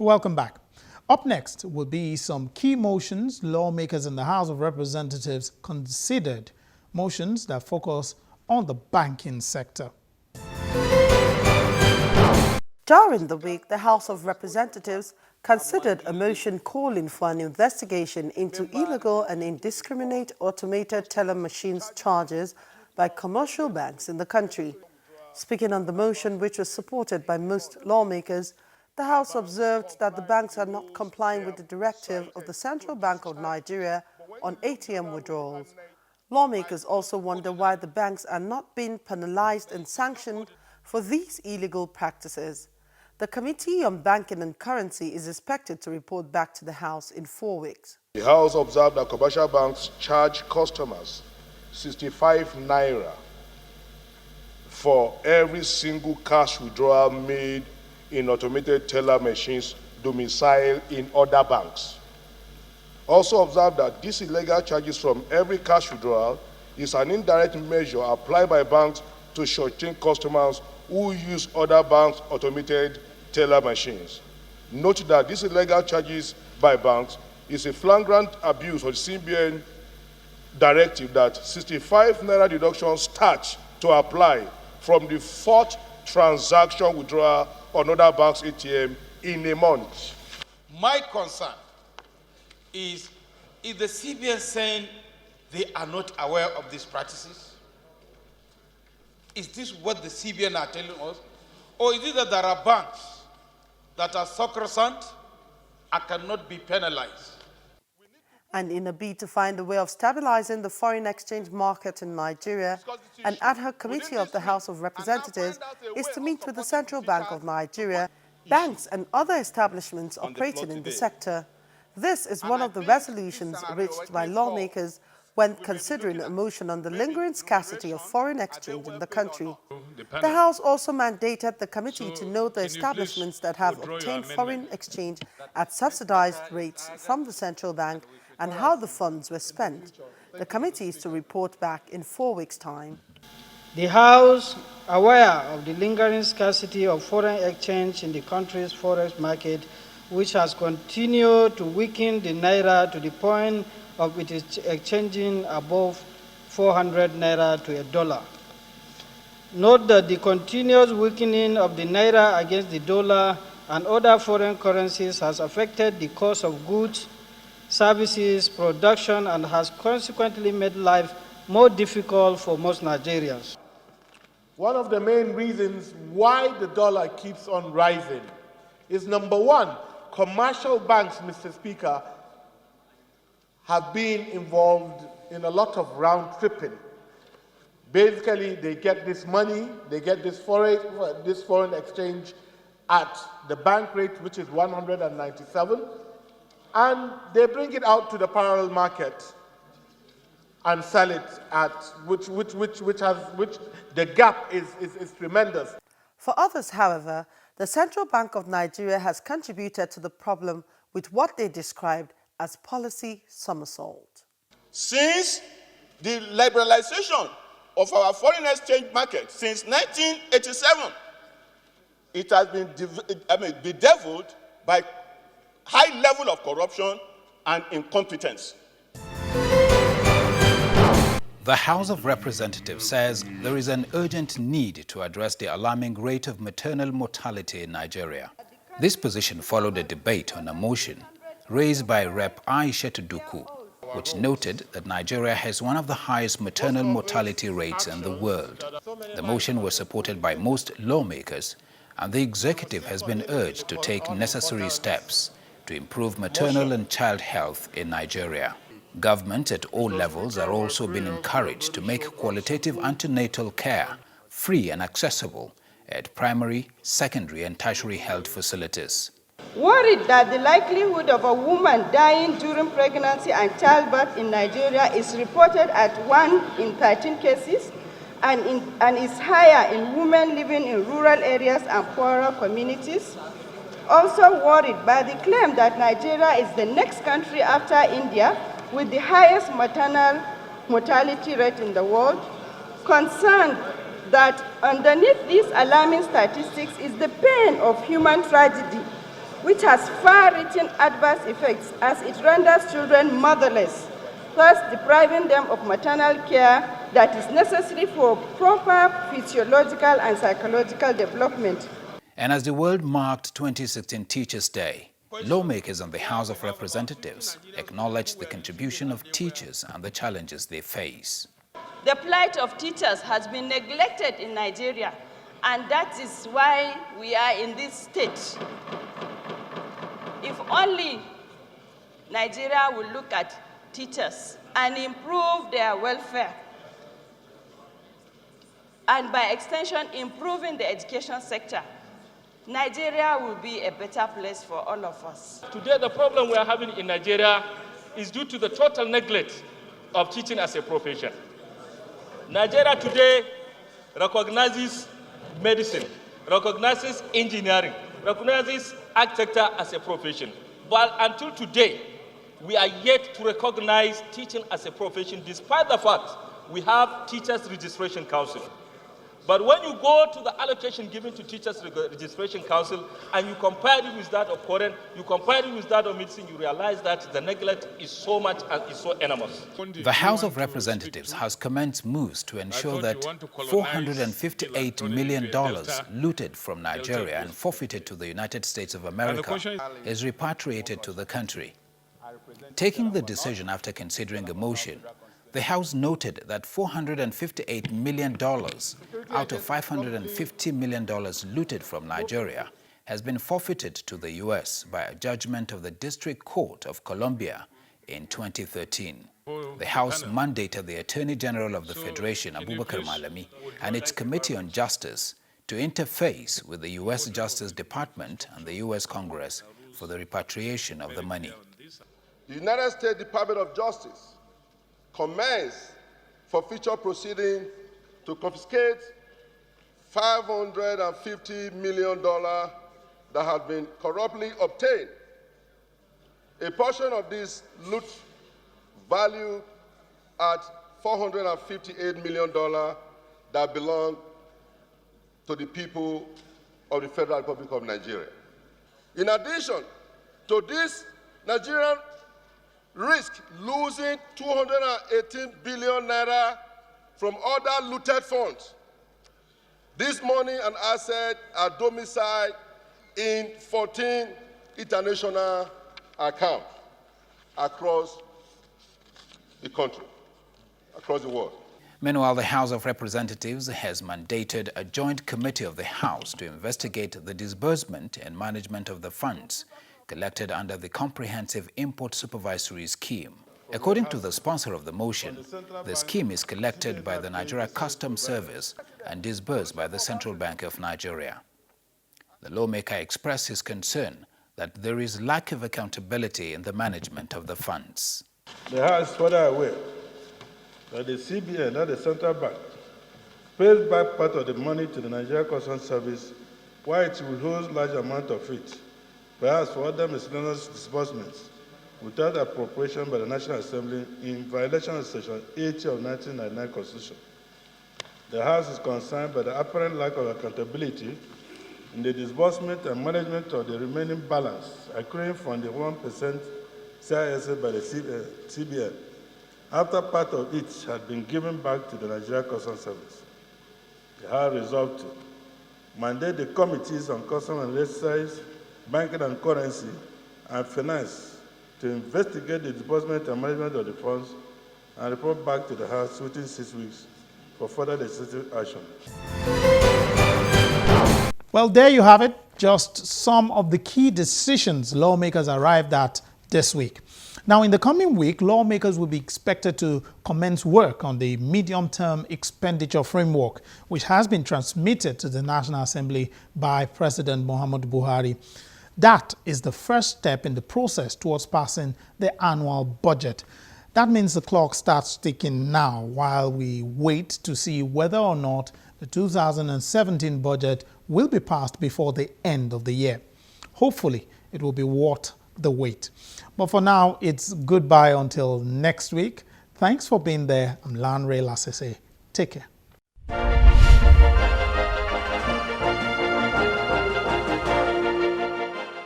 Welcome back. Up next will be some key motions lawmakers in the House of Representatives considered, motions that focus on the banking sector. During the week, the House of Representatives considered a motion calling for an investigation into illegal and indiscriminate automated teller machines charges by commercial banks in the country. Speaking on the motion, which was supported by most lawmakers, the House observed that the banks are not complying with the directive of the Central Bank of Nigeria on ATM withdrawals. Lawmakers also wonder why the banks are not being penalized and sanctioned for these illegal practices. The Committee on Banking and Currency is expected to report back to the House in 4 weeks. The House observed that commercial banks charge customers 65 naira for every single cash withdrawal made in automated teller machines domiciled in other banks. Also observed that these illegal charges from every cash withdrawal is an indirect measure applied by banks to shortchange customers who use other banks' automated teller machines. Note that these illegal charges by banks is a flagrant abuse of the CBN directive that 65 naira deductions start to apply from the fourth transaction withdrawal on other banks' ATM in a month. My concern is the CBN saying they are not aware of these practices? Is this what the CBN are telling us? Or is it that there are banks that are sacrosanct and cannot be penalized? And in a bid to find a way of stabilizing the foreign exchange market in Nigeria, an ad hoc committee of the House of Representatives is to meet with the Central Bank of Nigeria, banks and other establishments operating in the sector. This is one of the resolutions reached by lawmakers when considering a motion on the lingering scarcity of foreign exchange in the country. The House also mandated the committee to note the establishments that have obtained foreign exchange at subsidized rates from the central bank and how the funds were spent. The committee is to report back in 4 weeks' time. The House, aware of the lingering scarcity of foreign exchange in the country's forex market, which has continued to weaken the naira to the point of it is exchanging above 400 naira to a dollar. Note that the continuous weakening of the naira against the dollar and other foreign currencies has affected the cost of goods, services, production, and has consequently made life more difficult for most Nigerians. One of the main reasons why the dollar keeps on rising is, number one, commercial banks, Mr. Speaker, have been involved in a lot of round tripping. Basically, they get this money, they get this foreign exchange at the bank rate, which is 197, and they bring it out to the parallel market and sell it at which the gap is tremendous. For others, however, the Central Bank of Nigeria has contributed to the problem with what they described as policy somersault. Since the liberalization of our foreign exchange market since 1987, it has been bedeviled by high level of corruption and incompetence. The House of Representatives says there is an urgent need to address the alarming rate of maternal mortality in Nigeria. This position followed a debate on a motion raised by Rep. Aisha Duku, which noted that Nigeria has one of the highest maternal mortality rates in the world. The motion was supported by most lawmakers, and the executive has been urged to take necessary steps to improve maternal and child health in Nigeria. Governments at all levels are also being encouraged to make qualitative antenatal care free and accessible at primary, secondary and tertiary health facilities. Worried that the likelihood of a woman dying during pregnancy and childbirth in Nigeria is reported at 1 in 13 cases and is higher in women living in rural areas and poorer communities. Also worried by the claim that Nigeria is the next country after India with the highest maternal mortality rate in the world. Concerned that underneath these alarming statistics is the pain of human tragedy, which has far-reaching adverse effects as it renders children motherless, thus depriving them of maternal care that is necessary for proper physiological and psychological development. And as the world marked 2016 Teachers' Day, lawmakers in the House of Representatives acknowledged the contribution of teachers and the challenges they face. The plight of teachers has been neglected in Nigeria, and that is why we are in this state. If only Nigeria will look at teachers and improve their welfare, and by extension, improving the education sector, Nigeria will be a better place for all of us. Today, the problem we are having in Nigeria is due to the total neglect of teaching as a profession. Nigeria today recognizes medicine, recognizes engineering, recognizes architecture as a profession. But until today, we are yet to recognize teaching as a profession, despite the fact we have Teachers Registration Council. But when you go to the allocation given to Teachers Registration Council and you compare it with that of current, you compare it with that of medicine, you realize that the neglect is so much and is so enormous. The House of Representatives has commenced moves to ensure that $458 million looted from Nigeria and forfeited to the United States of America is repatriated to the country. Taking the decision after considering a motion, the House noted that $458 million out of $550 million looted from Nigeria has been forfeited to the U.S. by a judgment of the District Court of Columbia in 2013. The House mandated the Attorney General of the Federation, Abubakar Malami, and its Committee on Justice to interface with the U.S. Justice Department and the U.S. Congress for the repatriation of the money. The United States Department of Justice commenced forfeiture proceeding to confiscate $550 million that had been corruptly obtained. A portion of this loot valued at $458 million that belonged to the people of the Federal Republic of Nigeria. In addition to this, Nigerian risk losing 218 billion naira from other looted funds. This money and assets are domiciled in 14 international accounts across the country, across the world. Meanwhile, the House of Representatives has mandated a joint committee of the House to investigate the disbursement and management of the funds collected under the Comprehensive Import Supervisory Scheme. According to the sponsor of the motion, the scheme is collected by the Nigeria Customs Service and disbursed by the Central Bank of Nigeria. The lawmaker expressed his concern that there is lack of accountability in the management of the funds. The House is further aware that the CBN, not the Central Bank, pays back part of the money to the Nigeria Customs Service while it withholds large amount of it, perhaps for other miscellaneous disbursements, without appropriation by the National Assembly in violation of Section 80 of 1999 Constitution. The House is concerned by the apparent lack of accountability in the disbursement and management of the remaining balance accruing from the 1% CISA by the CBN, after part of it had been given back to the Nigeria Customs Service. The House resolved to mandate the committees on customs and excise, banking and currency, and finance to investigate the disbursement and management of the funds and report back to the House within 6 weeks for further legislative action. Well, there you have it. Just some of the key decisions lawmakers arrived at this week. Now, in the coming week, lawmakers will be expected to commence work on the medium-term expenditure framework, which has been transmitted to the National Assembly by President Muhammadu Buhari. That is the first step in the process towards passing the annual budget. That means the clock starts ticking now while we wait to see whether or not the 2017 budget will be passed before the end of the year. Hopefully, it will be worth the wait. But for now, it's goodbye until next week. Thanks for being there. I'm Lanre Lasese. Take care.